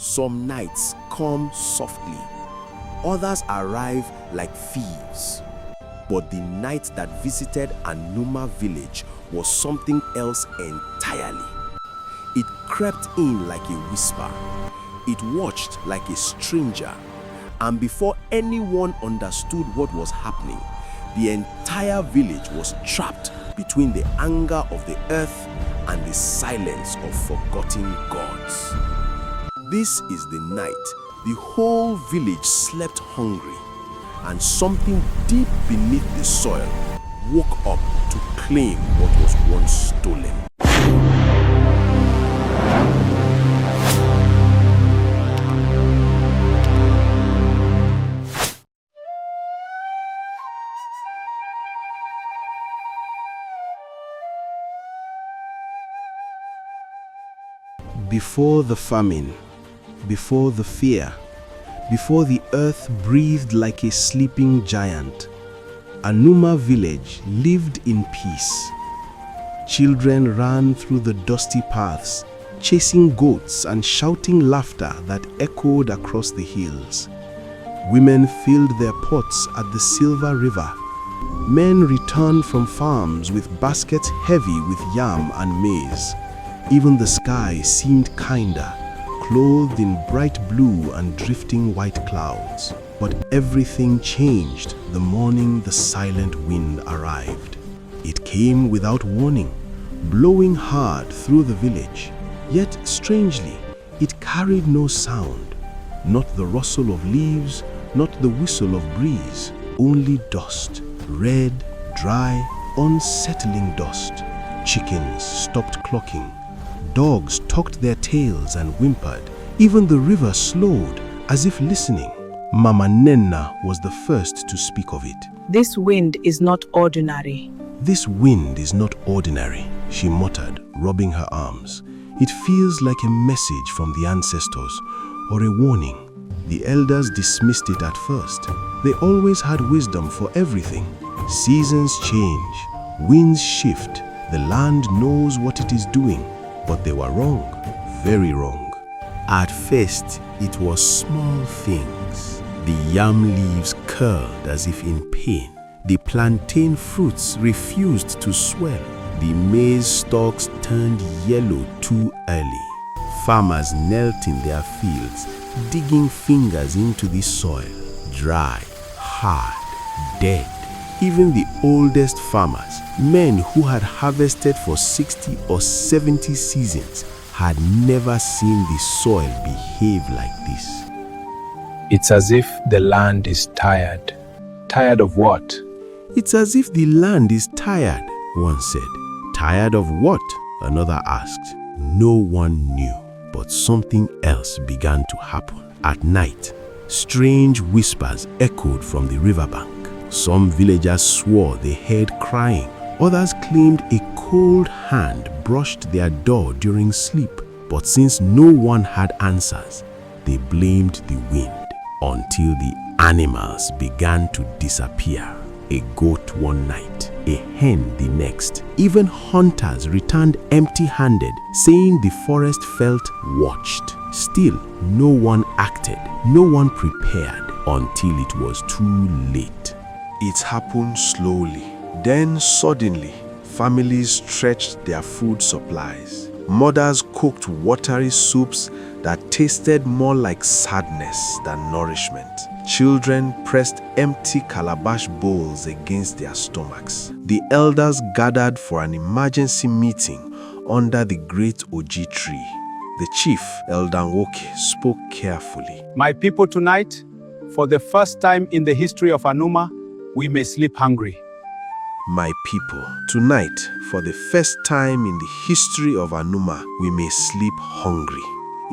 Some nights come softly, others arrive like thieves. But the night that visited Anuma Village was something else entirely. It crept in like a whisper. It watched like a stranger. And before anyone understood what was happening, the entire village was trapped between the anger of the earth and the silence of forgotten gods. This is the night the whole village slept hungry, and something deep beneath the soil woke up to claim what was once stolen. Before the famine, before the fear, before the earth breathed like a sleeping giant, Anuma Village lived in peace. Children ran through the dusty paths, chasing goats and shouting laughter that echoed across the hills. Women filled their pots at the Silver River. Men returned from farms with baskets heavy with yam and maize. Even the sky seemed kinder, clothed in bright blue and drifting white clouds. But everything changed the morning the silent wind arrived. It came without warning, blowing hard through the village. Yet strangely, it carried no sound. Not the rustle of leaves, not the whistle of breeze, only dust, red, dry, unsettling dust. Chickens stopped clucking. Dogs tucked their tails and whimpered. Even the river slowed, as if listening. Mama Nenna was the first to speak of it. This wind is not ordinary. This wind is not ordinary, she muttered, rubbing her arms. It feels like a message from the ancestors, or a warning. The elders dismissed it at first. They always had wisdom for everything. Seasons change, winds shift, the land knows what it is doing. But they were wrong, very wrong. At first, it was small things. The yam leaves curled as if in pain. The plantain fruits refused to swell. The maize stalks turned yellow too early. Farmers knelt in their fields, digging fingers into the soil. Dry, hard, dead. Even the oldest farmers, men who had harvested for 60 or 70 seasons, had never seen the soil behave like this. It's as if the land is tired. Tired of what? It's as if the land is tired, one said. Tired of what? Another asked. No one knew, but something else began to happen. At night, strange whispers echoed from the riverbank. Some villagers swore they heard crying. Others claimed a cold hand brushed their door during sleep. But since no one had answers, they blamed the wind until the animals began to disappear. A goat one night, a hen the next. Even hunters returned empty-handed, saying the forest felt watched. Still, no one acted, no one prepared until it was too late. It happened slowly. Then suddenly, families stretched their food supplies. Mothers cooked watery soups that tasted more like sadness than nourishment. Children pressed empty calabash bowls against their stomachs. The elders gathered for an emergency meeting under the great Oji tree. The chief, Elder Nwoke, spoke carefully. My people, tonight, for the first time in the history of Anuma, we may sleep hungry. My people, tonight, for the first time in the history of Anuma, we may sleep hungry.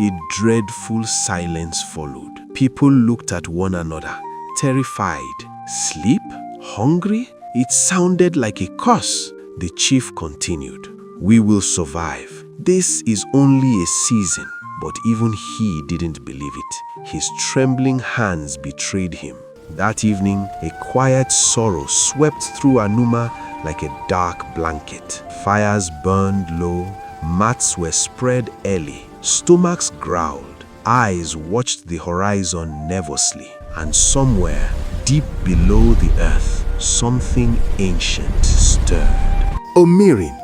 A dreadful silence followed. People looked at one another, terrified. Sleep? Hungry? It sounded like a curse. The chief continued. We will survive. This is only a season. But even he didn't believe it. His trembling hands betrayed him. That evening, a quiet sorrow swept through Anuma like a dark blanket. Fires burned low, mats were spread early, stomachs growled. eyes watched the horizon nervously, and somewhere, deep below the earth, something ancient stirred. Omirin,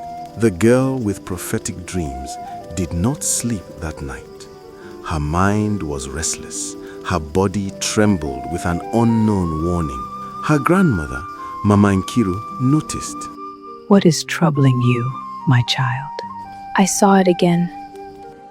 the girl with prophetic dreams, did not sleep that night. Her mind was restless. Her body trembled with an unknown warning. Her grandmother, Mama Nkiru, noticed. What is troubling you, my child? I saw it again.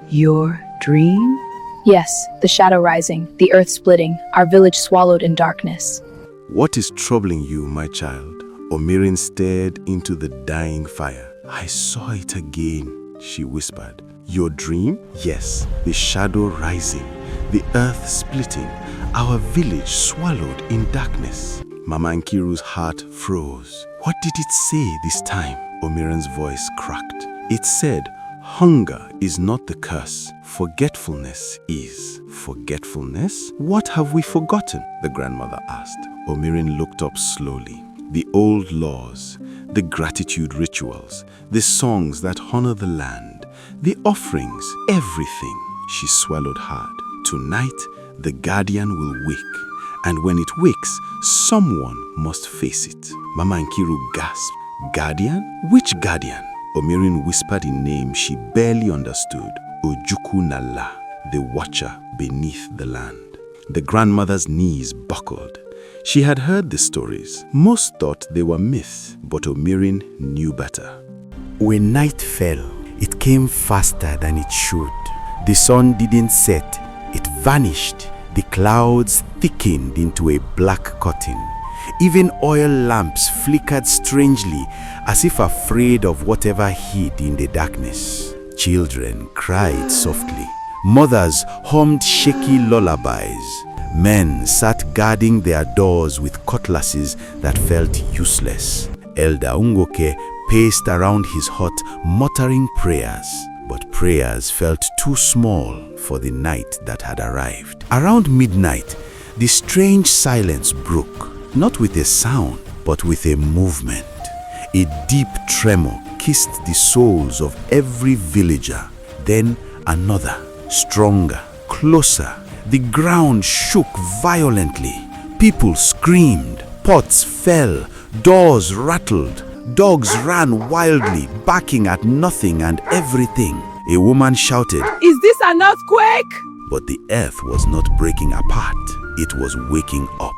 Your dream? Yes, the shadow rising, the earth splitting, our village swallowed in darkness. What is troubling you, my child? Omirin stared into the dying fire. I saw it again, she whispered. Your dream? Yes, the shadow rising, the earth splitting, our village swallowed in darkness. Mama Nkiru's heart froze. What did it say this time? Omirin's voice cracked. It said, hunger is not the curse, forgetfulness is. Forgetfulness? What have we forgotten? The grandmother asked. Omirin looked up slowly. The old laws, the gratitude rituals, the songs that honor the land, the offerings, everything. She swallowed hard. Tonight, the guardian will wake. And when it wakes, someone must face it. Mama Nkiru gasped. Guardian? Which guardian? Omirin whispered a name she barely understood. Ojukwu Nala, the watcher beneath the land. The grandmother's knees buckled. She had heard the stories. Most thought they were myths, but Omirin knew better. When night fell, it came faster than it should. The sun didn't set, it vanished. The clouds thickened into a black curtain. Even oil lamps flickered strangely, as if afraid of whatever hid in the darkness. Children cried softly. Mothers hummed shaky lullabies. Men sat guarding their doors with cutlasses that felt useless. Elder Ungoke paced around his hut muttering prayers. But prayers felt too small for the night that had arrived. Around midnight, the strange silence broke, not with a sound, but with a movement. A deep tremor kissed the souls of every villager. Then another, stronger, closer. The ground shook violently. People screamed. Pots fell. Doors rattled. Dogs ran wildly, barking at nothing and everything. A woman shouted, Is this an earthquake? but the earth was not breaking apart. It was waking up.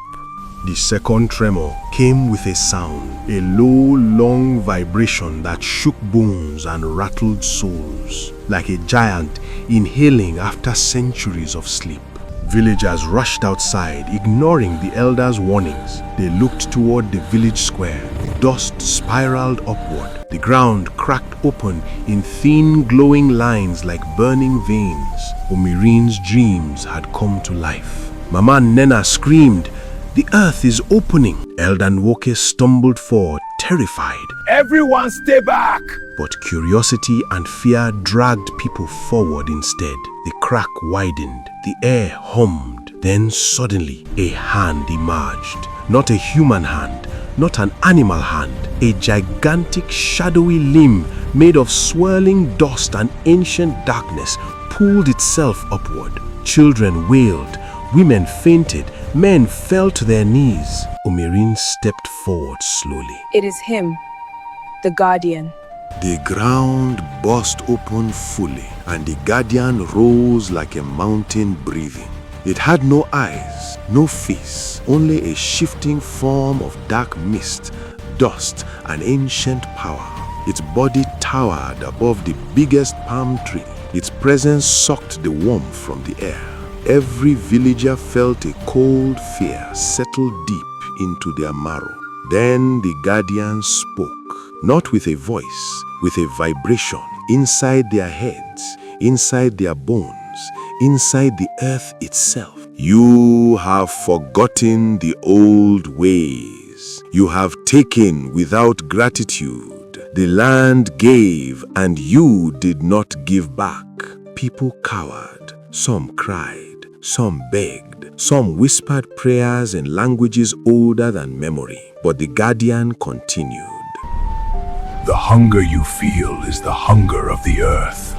The second tremor came with a sound, a low, long vibration that shook bones and rattled souls, like a giant inhaling after centuries of sleep. Villagers rushed outside, ignoring the elders' warnings. They looked toward the village square. Dust spiraled upward. The ground cracked open in thin, glowing lines like burning veins. Omirin's dreams had come to life. Mama Nena screamed, "The earth is opening!" Elder Nwoke stumbled forward, terrified. Everyone stay back! But curiosity and fear dragged people forward instead. The crack widened, the air hummed. Then suddenly, a hand emerged. Not a human hand, not an animal hand. A gigantic shadowy limb made of swirling dust and ancient darkness pulled itself upward. Children wailed, women fainted, men fell to their knees. Omirin stepped forward slowly. It is him, the guardian. The ground burst open fully, and the guardian rose like a mountain breathing. It had no eyes, no face, only a shifting form of dark mist, dust, and ancient power. Its body towered above the biggest palm tree. Its presence sucked the warmth from the air. Every villager felt a cold fear settle deep into their marrow. Then the guardian spoke, not with a voice, with a vibration inside their heads, inside their bones, inside the earth itself. You have forgotten the old ways. You have taken without gratitude. The land gave and you did not give back. People cowered. Some cried. Some begged. Some whispered prayers in languages older than memory. But the guardian continued. The hunger you feel is the hunger of the earth.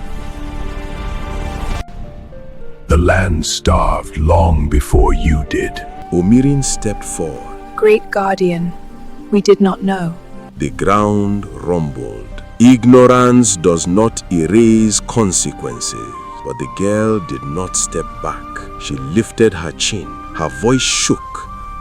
The The land starved long before you did. Omirin stepped forward. Great guardian, we did not know. The ground rumbled. Ignorance does not erase consequences. But the girl did not step back. She lifted her chin. Her voice shook,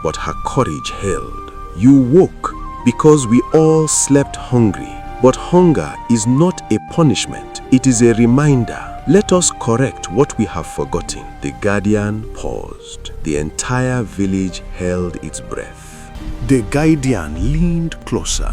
but her courage held. You woke because we all slept hungry. But hunger is not a punishment. It is a reminder. Let us correct what we have forgotten. The guardian paused. The entire village held its breath. The guardian leaned closer.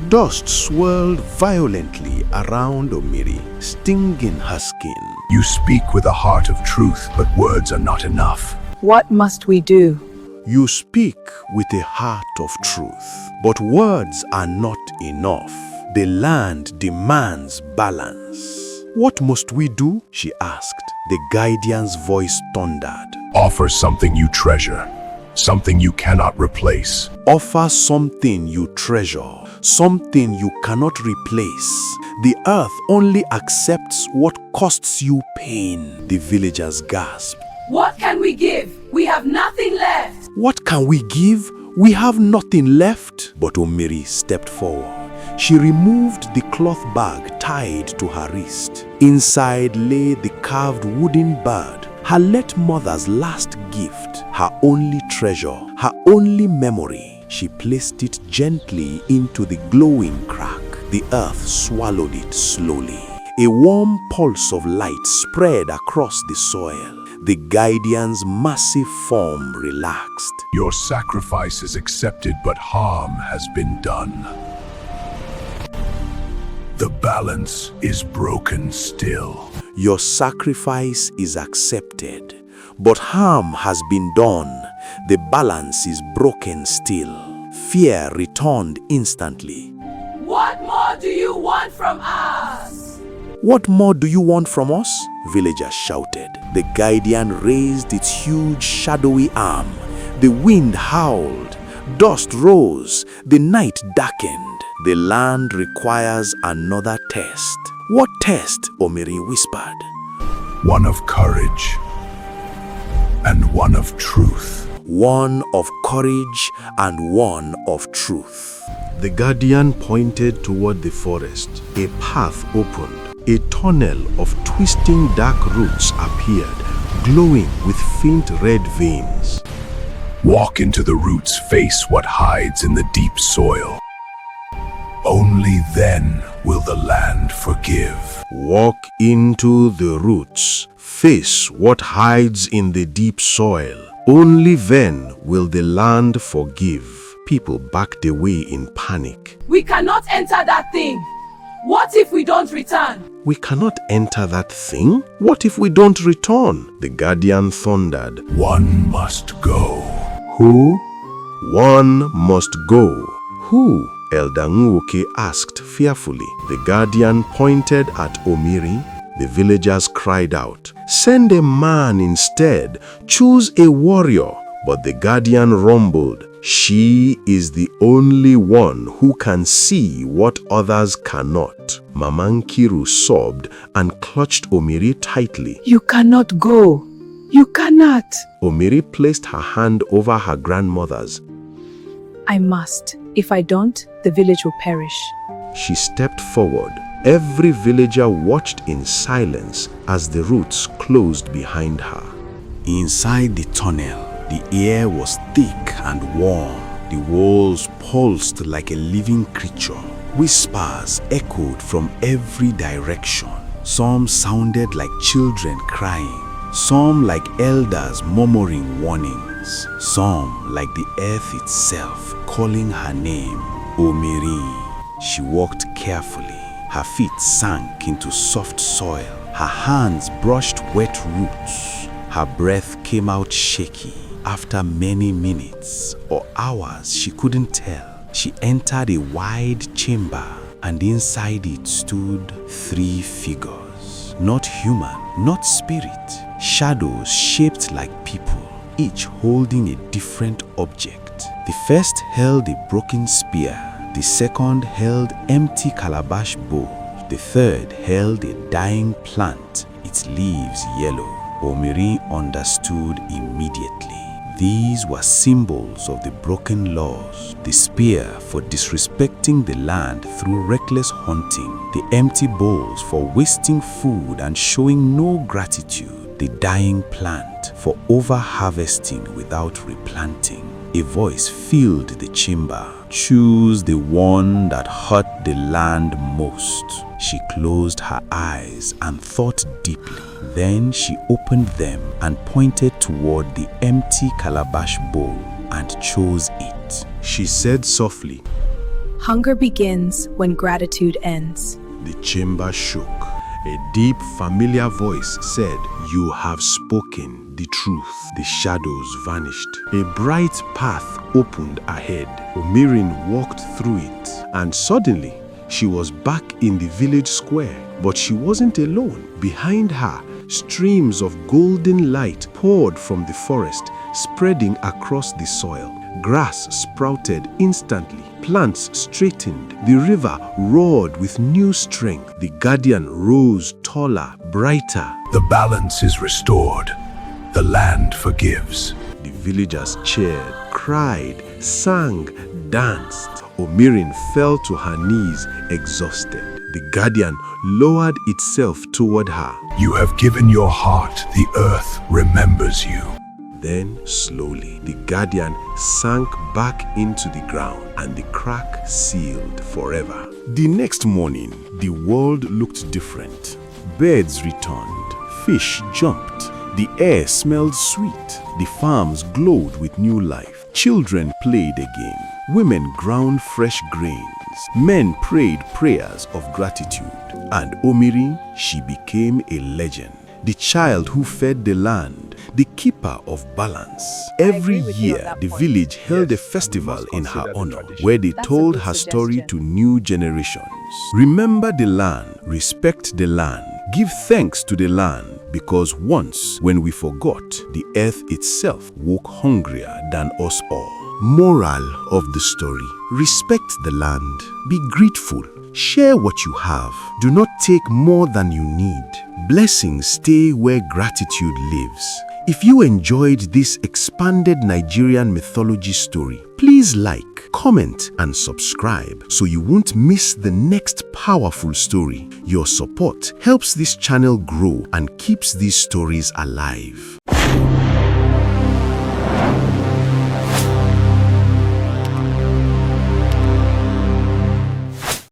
Dust swirled violently around Omiri, stinging her skin. You speak with a heart of truth, but words are not enough. What must we do? You speak with a heart of truth, but words are not enough. The land demands balance. What must we do? She asked. The guardian's voice thundered. Offer something you treasure, something you cannot replace. Offer something you treasure, something you cannot replace. The earth only accepts what costs you pain. The villagers gasped. What can we give? We have nothing left. What can we give? We have nothing left. But Omiri stepped forward. She removed the cloth bag tied to her wrist. Inside lay the carved wooden bird, her late mother's last gift, her only treasure, her only memory. She placed it gently into the glowing crack. The earth swallowed it slowly. A warm pulse of light spread across the soil. The guardian's massive form relaxed. Your sacrifice is accepted, but harm has been done. The balance is broken still. Your sacrifice is accepted, but harm has been done. The balance is broken still. Fear returned instantly. What more do you want from us? What more do you want from us? Villagers shouted. The guardian raised its huge shadowy arm. The wind howled. Dust rose. The night darkened. The land requires another test. What test? Omiri whispered. One of courage and one of truth. One of courage and one of truth. The guardian pointed toward the forest. A path opened. A tunnel of twisting dark roots appeared, glowing with faint red veins. Walk into the roots, face what hides in the deep soil. Only then will the land forgive. Walk into the roots, face what hides in the deep soil. Only then will the land forgive. People backed away in panic. We cannot enter that thing. What if we don't return? We cannot enter that thing? What if we don't return? The guardian thundered. One must go. Who? One must go. Who? Elder Nwoke asked fearfully. The guardian pointed at Omiri. The villagers cried out, "Send a man instead. Choose a warrior." But the guardian rumbled, "She is the only one who can see what others cannot." Mama Nkiru sobbed and clutched Omiri tightly. You cannot go. You cannot. Omiri placed her hand over her grandmother's. I must. If I don't, the village will perish. She stepped forward. Every villager watched in silence as the roots closed behind her. Inside the tunnel, the air was thick and warm. The walls pulsed like a living creature. Whispers echoed from every direction. Some sounded like children crying. Some like elders murmuring warnings. Some like the earth itself calling her name, Omirin. She walked carefully. Her feet sank into soft soil. Her hands brushed wet roots. Her breath came out shaky. After many minutes or hours, she couldn't tell. She entered a wide chamber, and inside it stood 3 figures. Not human, not spirit. Shadows shaped like people, each holding a different object. The first held a broken spear. The second held empty calabash bowl. The third held a dying plant, its leaves yellow. Omirin understood immediately. These were symbols of the broken laws, the spear for disrespecting the land through reckless hunting, the empty bowls for wasting food and showing no gratitude, the dying plant for over-harvesting without replanting. A voice filled the chamber. Choose the one that hurt the land most. She closed her eyes and thought deeply. Then she opened them and pointed toward the empty calabash bowl and chose it. She said softly, Hunger begins when gratitude ends. The chamber shook. A deep, familiar voice said, "You have spoken the truth." The shadows vanished. A bright path opened ahead. Omirin walked through it, and suddenly she was back in the village square. But she wasn't alone. Behind her, streams of golden light poured from the forest, spreading across the soil. Grass sprouted instantly. Plants straightened. The river roared with new strength. The guardian rose taller, brighter. The balance is restored. The land forgives. The villagers cheered, cried, sang, danced. Omirin fell to her knees, exhausted. The guardian lowered itself toward her. You have given your heart. The earth remembers you. Then, slowly, the guardian sank back into the ground and the crack sealed forever. The next morning, the world looked different. Birds returned. Fish jumped. The air smelled sweet. The farms glowed with new life. Children played again. Women ground fresh grains. Men prayed prayers of gratitude. And Omirin, she became a legend. The child who fed the land, the keeper of balance. Every year, the village held a festival in her honor, where they told her story to new generations. Remember the land, respect the land, give thanks to the land, because once, when we forgot, the earth itself woke hungrier than us all. Moral of the story: respect the land, be grateful, share what you have, do not take more than you need. Blessings stay where gratitude lives. If you enjoyed this expanded Nigerian mythology story, please like, comment, and subscribe so you won't miss the next powerful story. Your support helps this channel grow and keeps these stories alive.